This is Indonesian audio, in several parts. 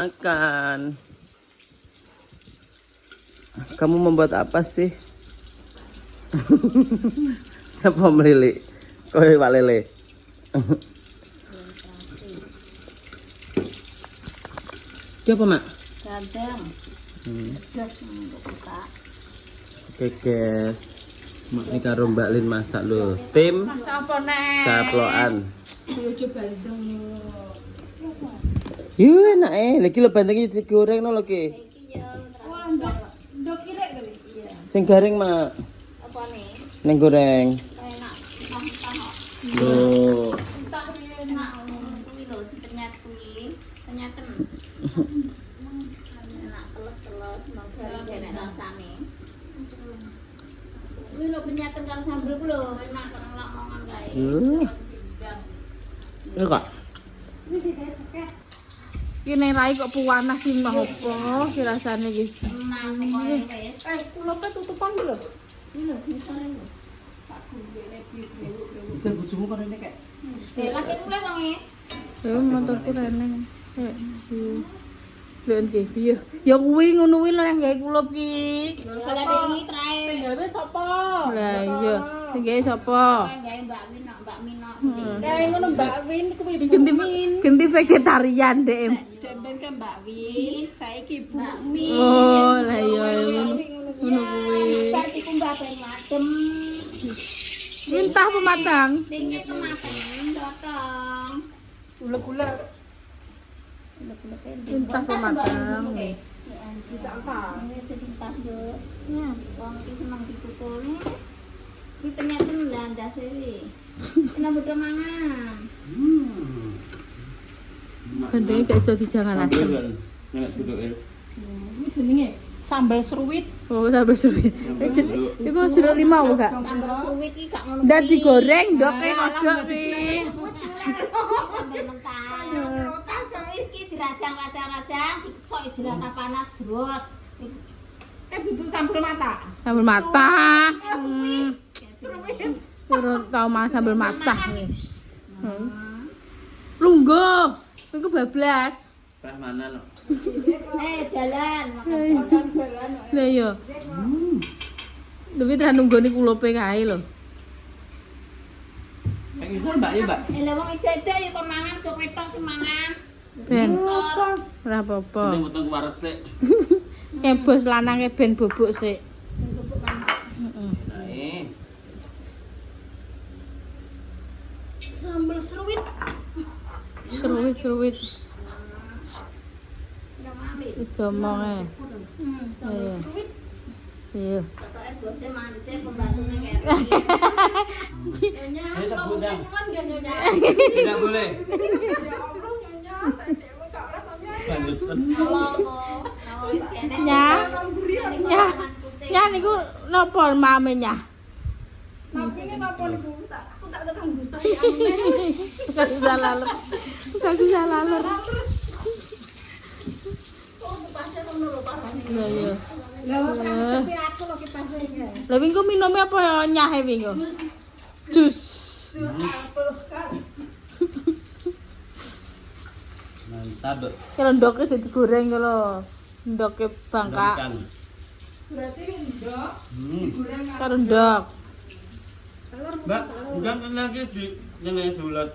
Makan. Kamu membuat apa sih? Apa melili? Kowe Pak Lele. Itu apa, Mak? Kadang. Pedas untuk kita. Oke, guys. Mak ini karo Mbak Lin masak lho. Tim Masak apa, Nek? caplokan. Yo coba bandeng lho. Yuh, enak lagi lo bandengnya digoreng no lagi. Wah, ndok kirek kali. Iya. Sing garing, Mak. Apa nih? Neng goreng. Enak. Entah-entah kok. Loh. Entah enak kuwi lho, dikenyat kuwi. Kenyaten. Enak teles-teles, nang garing enak rasane. Kuwi lho penyaten karo sambel ku lho, enak karo lamongan kae. Ini kak. Ki nek rai kok puwanas sih mah opo ki rasane iki. Emang kok wis. Kulope tutupan lho. Iki lho, misore lho. Tak gulene blek-blek. Jan bojomu karo ini kek. Lagi mulai wong e. Ya motorku rene. Lho iki piye? Ya kuwi ngono kuwi lho yang gawe kulup ki. Salah iki trae. Gawe sapa? Lah iya. Sing gawe sapa? Gawe Mbak Win, Mbak Mino. Kae ngono Mbak Win kuwi ganti vegetarian dek. Dan kan Mbak Win, saiki Bu Mi. Oh, lah iya ngono kuwi. Saiki ku Mbak Ben madem. Mintah pematang. Dene kematen dotong. Gula-gula. Gula-gula Mintah pematang. Tidak tas. Jadi tas, Bu. Ya. Wong iki seneng ditutulne. Kuwi ternyata ndandas iki. Enak bodho mangan. Bentengnya gak iso dijangan asem. Enak duduke. Ini jenenge sambal seruit. Oh, sambal seruit. Iku sudah 5 enggak? Sambal suwit iki gak ngono. Ndak digoreng ndok kodok ki. Sambal mentah. Rotas suwit iki dirajang-rajang-rajang, dikesok jelata panas terus. Duduk sambal mata. Sambal mata. Suwit. Kurang tau mas sambal mata. Lungguh. Iku bablas. Rahmanan. Jalan, makan jalan. Lah iya. Tapi tenan nunggone kulope kae lho. Yang iso Mbak ya, Mbak. Lah wong ide-ide ya kon mangan cok wetok sing mangan. Ben. Ora apa-apa. Penting potong wareg sik. Bos lanange ben bubuk sik. Nah, Sambal seruit. Seruit. Ya mami. Wis omong ae. Sambal seruit. Iya. Pokoke bose manisnya pembantunya kayak ini tak bundang. Tidak boleh. Bandut. Ya niku napa mamenya? Nampine napa niku? Tak tekan gusa ya. Bukan bisa laler. Oh, pasnya kono lho parane. Lah iya. Tapi aku lho kipasnya. Lah wingi minumnya apa nyahe wingi? Jus. Mantap. Kalau ndoknya jadi digoreng kalau ndoknya bangka. Berarti ndok digoreng Kalau ndok. Mbak, bukan lagi di jenenge bulat.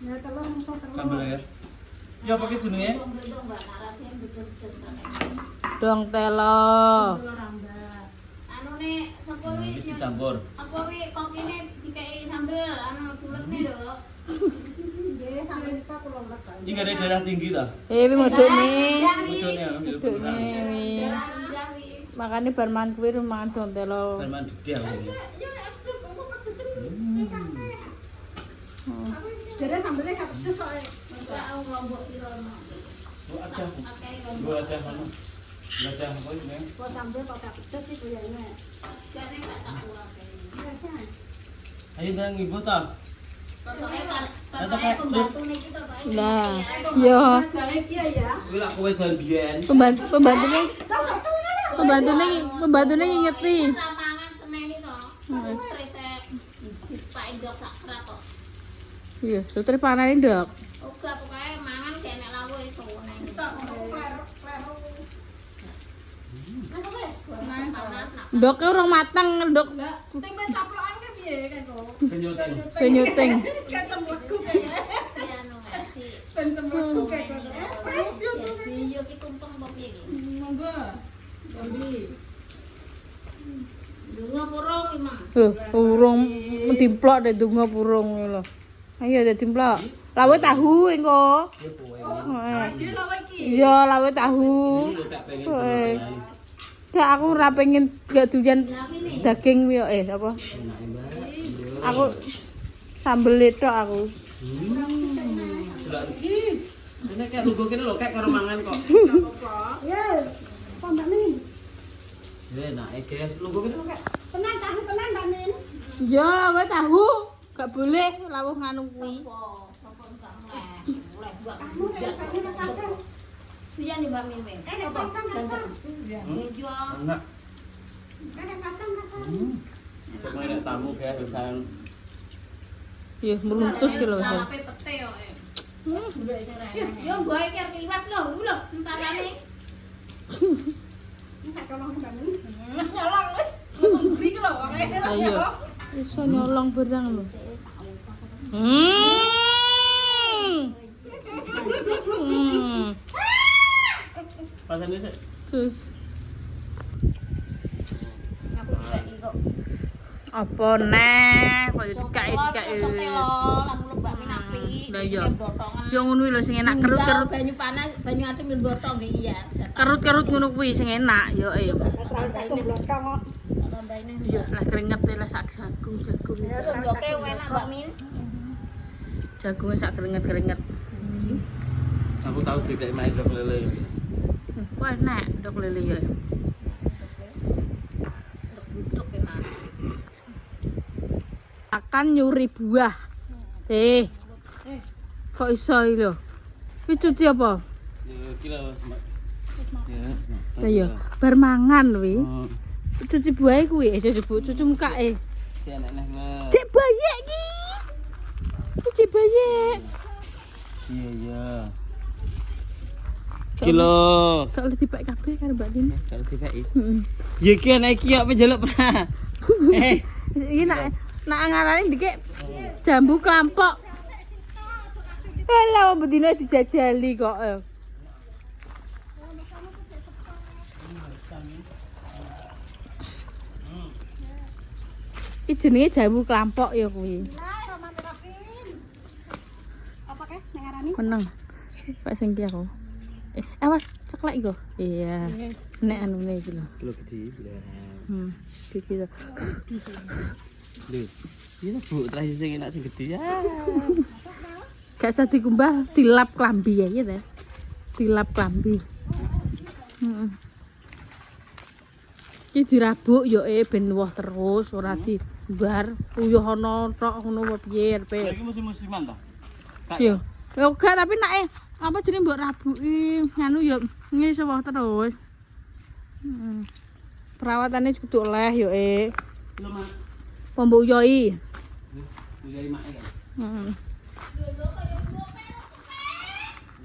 ya telur empuk telur. Sambel ya. Ya pakai jenenge. Dong telo. Telur rambak. Anu nek sapa Nah, wi ini dicampur. apa wi kokine dikei sambel anu buletne lho. Nggih, sampe kita kula lek. Ini nggak ada darah tinggi lah. Modok nih. Bocone ya. Modok nih. Makanya barman kuwi rumahan dong telo. Berman gede aku ini. Jadi sambelnya gak pedes soalnya. Lombok piro no. Bu ada. Pakai Bu ada mana? Bu ada apa ini? Kok sambel kok gak pedes sih kuyane. jane gak tak kuat kayaknya. Ayo nang ibu ta. Pokoke Atau pokoke kayak pembantu niki to Pak. Nah, yo Jane iki ya. Kuwi lak kowe jan biyen. pembantunya ngingeti. Lapangan semeni to. Terus dipak ndok sak krat kok. Iya, sutri panane ndok. Uga pokoke mangan gak enek lawuh iso nang. Ndok urung mateng, ndok. Lah, sing main caplokan kan piye kan kok? Penyuting. Penyuting. Kan semutku kayak. Ya anu ngasih. Ben semutku kayak. Iya ki tumpeng apa piye iki? Monggo. Sambi. Dungo purung iki, Mang. Urung dimplok deh donga purung lho. Ayo deh dimplok. Lawe tahu engko. Ya kowe. Dia lawan iki. Iya, lawe tahu. Ini lho tak pengen gorengan. Gak aku ora pengen gak doyan daging yo apa? Enak, Mbak. Aku sambel tok aku. Delok iki. Ini kayak lugu kene lho, kayak karo mangan kok. Ya. Pambak nih. Ya enak guys, lugu kene lho kayak. Tenang tahu tenang Mbak Min. Ya, lawe tahu. Gak boleh lawuh nganu kuwi. Sopo enggak mulai buat kamu. Tujuan di Mbak Min. Sopo? Jual. Enak. Cuma ada tamu guys, misalnya. Ya, meruntus lho. Lape pete yo. Yo mbok iki arep liwat lho, lho, entarane. Nyolong. Beri lho wae. Ayo. Iso nyolong barang lho. Pasane sik. Terus Aku juga nih kok. apa neh? Kok dikai. Langsung lembak Min api. Lah iya. Yo ngono lho sing enak kerut-kerut. Banyu panas, banyu adem dan botong iya. Kerut-kerut ngono kuwi sing enak yo Tambahin Yo lah keringet lah sak jagung. Oke, enak Mbak Min. Jagung sak keringet-keringet. Aku tahu tidak main dok lele. Wah enak ndok lele yo. Duduk enak. Akan nyuri buah. Kok iso iki lho? Kuwi cuci apa? Ya kilo Mbak. Ya. Lah yo bar mangan kuwi. Oh. Cuci buah kuwi, cuci muka Si anak-anak lah. Cek bayek iki. Cuci bayek. Iya iya. Kilo. Gak oleh dipek kabeh karo Mbak Din. Kalau tiba iki. Heeh. Ya ki anak iki apa jaluk pernah. Iki nak ngarani dikek jambu klampok. Lah bedino dijajali kok. Iki jenenge jambu klampok ya kuwi. Apa kek ngarani? Meneng. Pak sing ki aku. Awas ceklek iku. Iya. Nek anune iki lho. Kilo gede. Iki lho. Lho. Iya Bu, terakhir sing enak sing gede ya. Gak usah dikumbah, dilap klambi ya ta. Dilap klambi. Heeh. Iki dirabuk yo ben woh terus ora dibar uyuh ana tok ngono apa piye arepe. Lagi musim-musiman ta? Yo. Yo gak tapi nek apa jenenge mbok rabuki nganu yo ngiso woh terus. Heeh. Perawatane kudu oleh yo Lho Mak. Pembuk uyoi. Uyai mak kan. Heeh.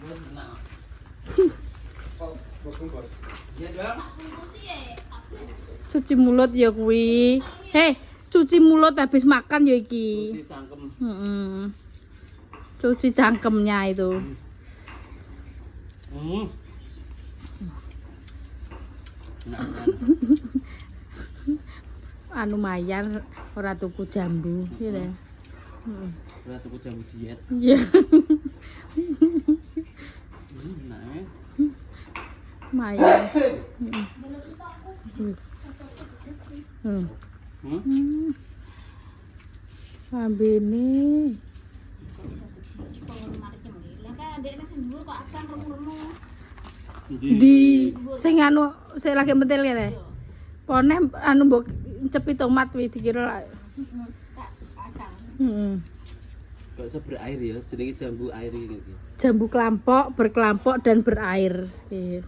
Wes enak. Bos. Ya, Dok. Cuci mulut ya kuwi. Hei, cuci mulut habis makan ya iki. Cuci cangkem. Cuci cangkemnya itu. Anu mayan ora tuku jambu, ya ta. Ora tuku jambu diet. Iya. Nah. Mayan. Ambene. Di sing anu sing lagi mentil kene. Pone anu mbok cepi tomat kuwi dikira. Gak usah berair ya, jenenge jambu air iki. Jambu klampok, berkelampok dan berair. Iya.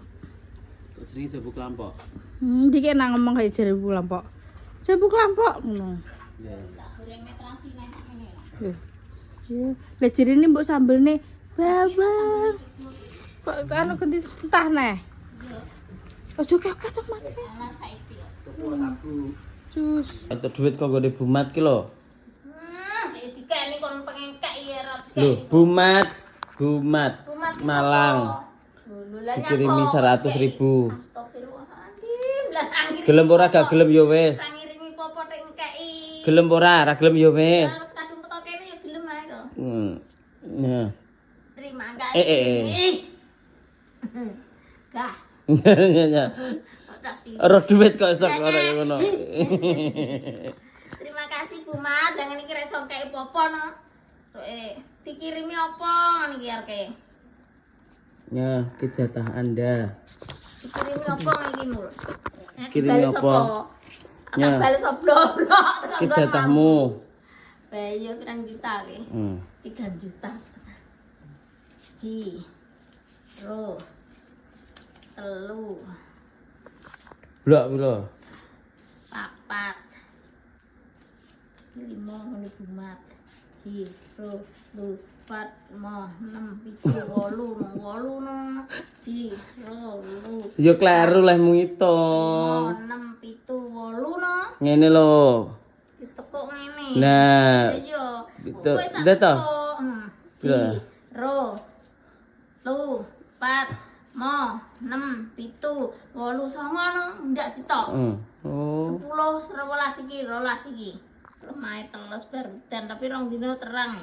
Kok jenenge jambu klampok? Dikek nang ngomong kayak jambu klampok. Jambu klampok ngono. Ya. Goreng netrasi nek ngene. Iya. Lah jerene mbok sambelne bawang. Kok anu ganti entah neh. Ojo kek cok mati. Ana saiki. Jus. Itu duit kok gede bumat ki lho. Dikene kon pengen kek ya ora Lho, bumat. Malang. Dikirimi 100.000. Astagfirullahaladzim. Lah angin. Gelem ora gak gelem ya wis. Ngirimi popot engkei. Gelem ora gelem ya wis. Harus kadung teko kene ya gelem ae to. Ya. Terima kasih. Gah. Ya. Ora duit kok iso ora ngono. Terima kasih Bu Mat, dengan iki reso kei popo no. Dikirimi apa niki areke? Ya, ki jatah Anda. Dikirimi apa niki Nur? Kirimi apa? Ya. Bales oblok. Ki jatahmu. Bayo pirang juta ki? 3 juta setengah. Ji. Ro. Telu. Blok piro? Papat. 5 ngene bumat. Ji. Ro. Lu. 4, 5, 6, 7, 8 no. Ji. Ro. Lu. Ya kleru leh mu ngitung. 6, 7, 8 no. Ngene lho. Ditekuk ngene. Nah. Iya. Betul. Kowe tak Udah toh? tekuk. Ji. Iya. Ro. Lu. 4. 6, 7, 8, 9 no. Ndak sitok. Oh. 10, 11 iki, 12 iki. Lemahe teles bar dan tapi rong dino terang.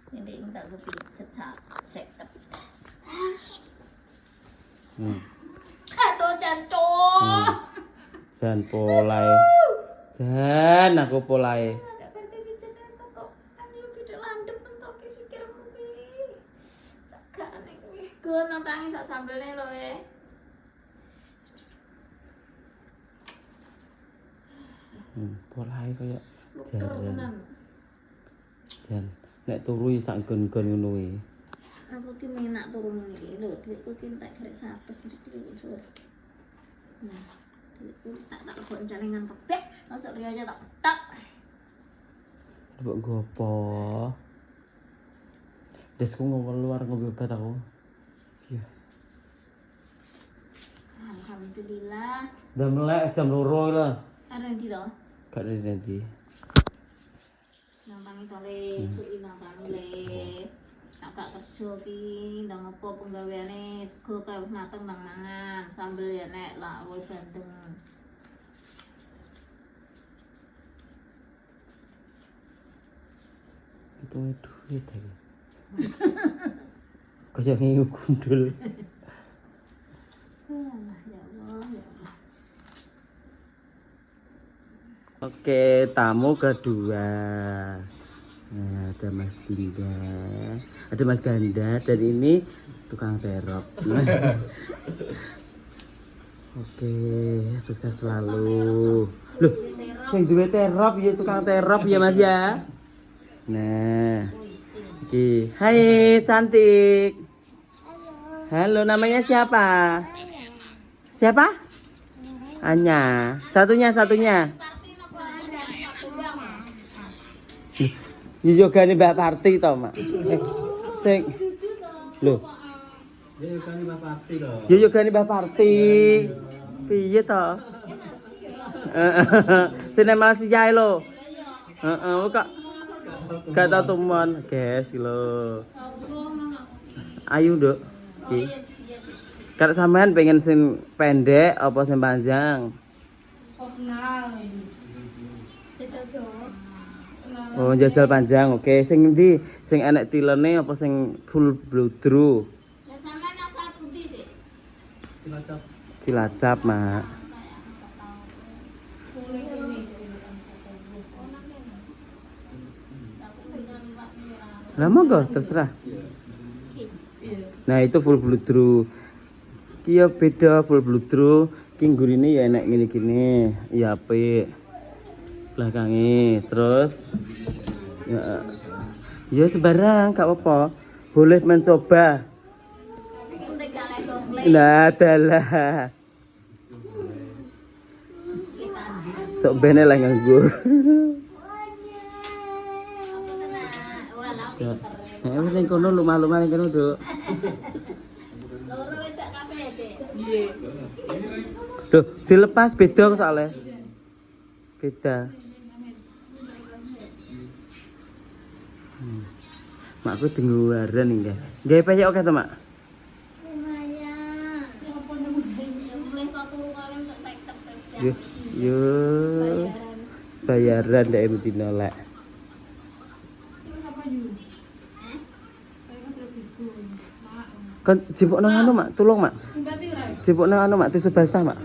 Ini tak gue pijet cek tapi. Aduh jancuk. Jan polai. Jan aku polai. Agak berarti pijet kok. Ayo gede landep mentok sikilmu ki. Sakane kuwi. Gue nontangi sak sambelne lho Polai kaya Luker tenan. Jan nek turu sak gon-gon ngono kuwi. Aku ki menak turun iki lho, duitku ki tak grek 100 iki. Nah, duitku tak lebok jalengan kebek, masuk riyo aja tak petak. Mbok gopo. Desku ngomong luar ngombe obat aku. Iya. Alhamdulillah. Udah melek jam 2 lah. Ada ndi to? Gak ada nanti. Nampangi to le, suki nampangi le. Agak kerja ki, ndang apa penggaweane sego kae wis mateng nang mangan, sambel ya nek lah kowe bandeng. Itu duit lagi. Kayak ngiu gundul. Alah ya Allah, ya Allah. Oke, tamu kedua. Nah, ada Mas Dinda, ada Mas Ganda, dan ini tukang terop. Oke, sukses selalu. Loh, sing duwe terop ya tukang terop ya Mas ya. Nah, oke. Hai cantik. Halo, namanya siapa? Siapa? Anya. Satunya. Yogane Mbak Parti to, Mak. Sing lho. Yogane Mbak Parti lho. Yogane Mbak Parti. Piye to? Sine Malaysia lho. Heeh, kok gak tau teman, guys lho. Ayu, Nduk. Iki. Kalau sampean pengen sing pendek apa sing panjang? Oh, jajal panjang. Oke, sing endi? Sing enek tilene apa sing full bludru? Lah sampean asal pundi, Dik? Cilacap, Mak. Lah monggo terserah. Nah, itu full bludru. Ki ya beda full bludru. Ki nggurine ya enek ngene-gini. Ya apik. Belakangnya terus ya sembarang gak apa-apa, boleh mencoba. Nah adalah sok bene lah nganggur. Wis ning kono lumah-lumah ning kono, Duk. Loro wedak kabeh, Dek. Iya. Duh, dilepas beda kok soalnya. Beda. Makku dengguaran iki. Gawe peyek oke to, Mak? Lumayan. Mulai kok turu kalian kok tekep Yo, yo. Sebayaran ndek Mutino lek. Kan jipukno anu, Mak, tulung, Mak. Jipukno anu, Mak, tisu basah, Mak.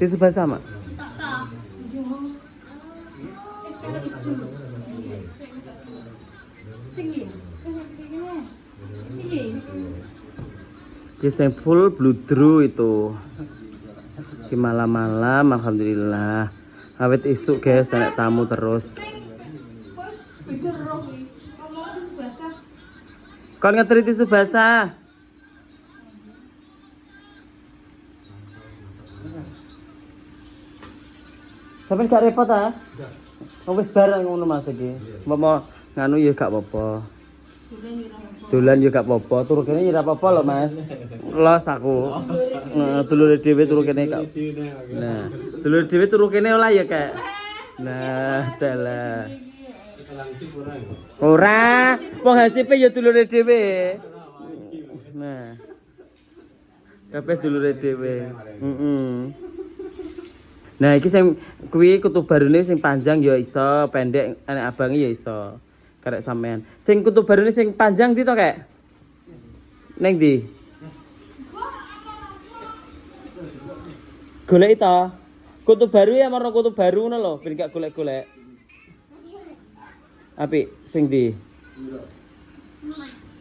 Tisu basah, Mak. Kisah full bludru itu. Di malam-malam alhamdulillah. Awet isuk guys, anak tamu terus. Kon ngeteri tisu basah. Sampai gak repot ah? Wis bareng ngono Mas iki. Mau nganu ya gak apa-apa. Dolan ya gak apa-apa, turu kene ya ora apa-apa lho Mas. Los aku. Heeh, dulure dhewe turu kene gak. Nah, dulure dhewe turu kene olah ya kak. Nah, dalah. Ora, wong hasipe ya dulure dhewe. Nah. Kabeh dulure dhewe. Heeh. Nah, iki sing kuwi kutu barune sing panjang ya iso, pendek anak abange ya iso. Karek sampean. Sing kutu barune sing panjang ndi to, Kak? Ning ndi? Golek to. Kutu baru ya marang kutu baru ngono lho, ben gak golek-golek. Apik sing ndi?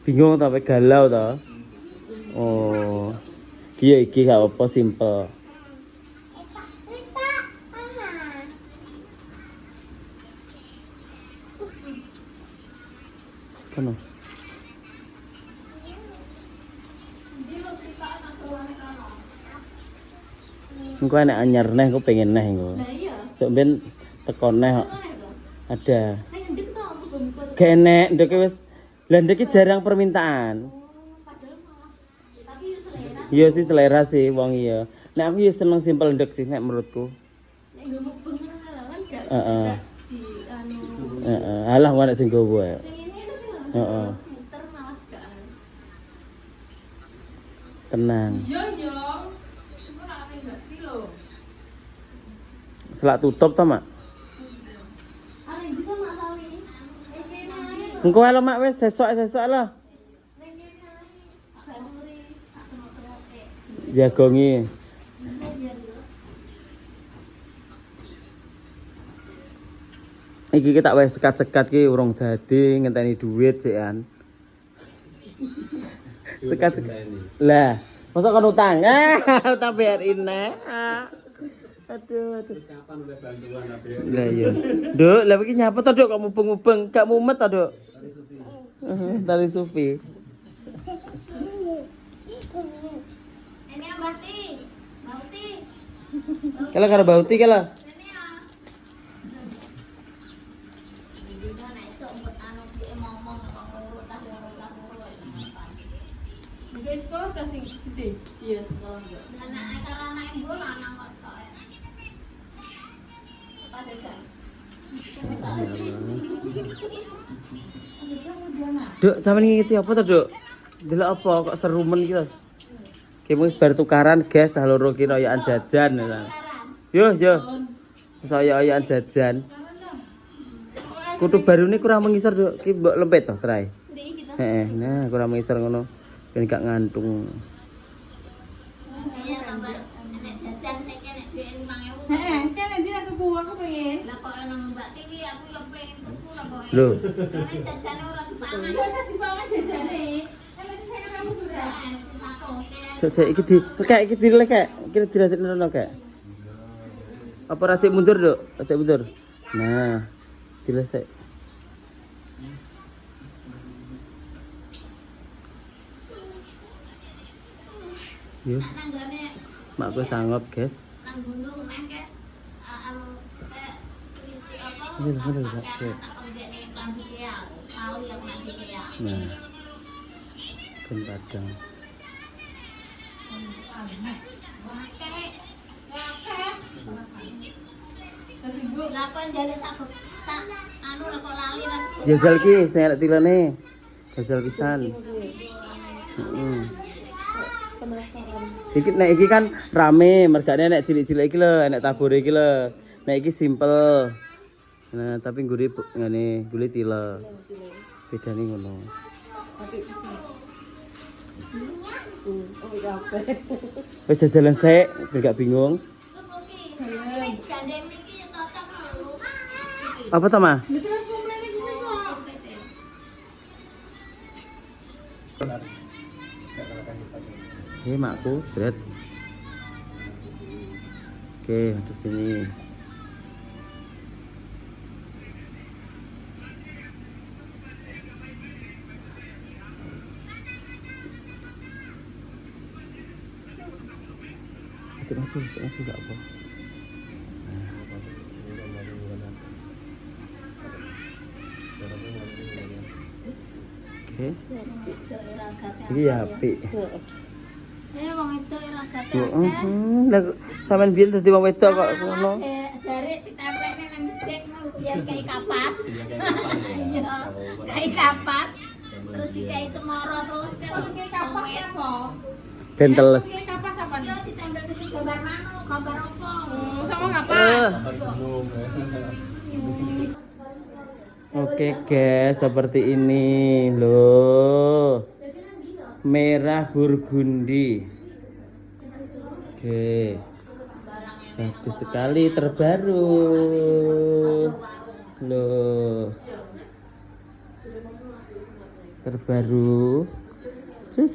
Bingung ta, galau to. Oh. Iki gak apa simple. Kono. Engko enek anyar neh, aku pengen neh engko. Lah iya. Sok ben teko neh kok. Ada. Saya ngendip to aku buka. Kenek ndek wis. Lah ndek jarang permintaan. Padahal malah tapi yo selera. Iya sih selera sih wong iya. Nek aku ya seneng simpel ndek sih nek menurutku. Nek nggo mukbang kan gak Heeh. di anu. Heeh. Alah wong nek sing gowo ae. Sing ini tapi Heeh. muter malah gak anu. Tenang. Yo yo. Ora ana ngerti lho. Selak tutup to, Mak. Ana iki kan mak sawi. Kene ae. Engko ae lho, Mak wis sesuk-sesuk lah. Ning kene ae. Gak muri. Aku mau teroke. Jagongi. Iki kita wis sekat-sekat ki urung dadi ngenteni duit sik an. Sekat-sekat. Lah, masa kon utang? Utang BRI nek. Aduh. Kapan oleh bantuan apa ya? Lah iya. Nduk, lah iki nyapa to, Duk? Kok mubeng-mubeng, gak mumet to, Duk? Tali sufi. Ini Mbak Ti. Mbak Ti. Kala karo bauti kala. Sini ya. Iki kan nek sok mbet anu ki ngomong kok loro tak loro. Juga sekolah kasih gede. Iya, sekolah enggak. Anake karo anake mbul lanang kok stoke. Apa degan? Duk, sampeyan ngiti apa to, Duk? Delok apa kok serumen iki lho. Ki wis bar tukaran gas loro ki royokan jajan. Yo, yo. Saya jajan. Kutu barune kurang mengisor, Duk. Ki mbok lempet to, trae. Ndi kita? Heeh, nah kurang mengisor ngono. Ben gak ngantung. Iya, tambah nek jajan saya kene dhuwit 5.000. Heeh, kan nanti aku buang aku pengen. Lah kok nang Mbak Tiwi aku yo pengen tuku lah kok. Lho. Nek jajane ora sepangan. Enggak usah dibawa jajane. Kan masih saya kamu sudah. Sik iki di kek iki dilek kek. Iki diradekno kek. Apa radik mundur, Duk? Radik mundur. Nah, dilesek. Yo, Nang gone makku sanggup, guys. nang gunung nang kek anu apa Ini bener Kak. Oke. Nah. Ben padang. Lakon jane sak anu lah kok lali lah. Jajal ki sing arek tilane. Jajal pisan. Heeh. Iki nek iki kan rame, mergane nek cilik-cilik iki lho, nek tabur iki lho. Nek iki simpel. Nah, tapi ngguri ngene, gule tila. Bedane ngono. Wis jajalan sik, ben gak bingung. Gandeng iki ya cocok lho. Apa to, Ma? Oke, makku, seret. Oke, untuk sini. Masuk gak apa. Oke. Iki ya apik. Wong itu ora gate. Lah sampean biyen dadi wong wedok kok ngono. Jare ditempelne nang gedek biar kayak kapas. Iya. Kayak kapas. Terus dikai cemoro terus kayak kapas apa? Ben teles. Kapas apa nih? Yo ditempel di gambar mano, gambar apa? Sama kapas. Oke guys, seperti ini loh. Merah burgundi. Oke. Bagus sekali, terbaru. Loh. Terbaru. Terus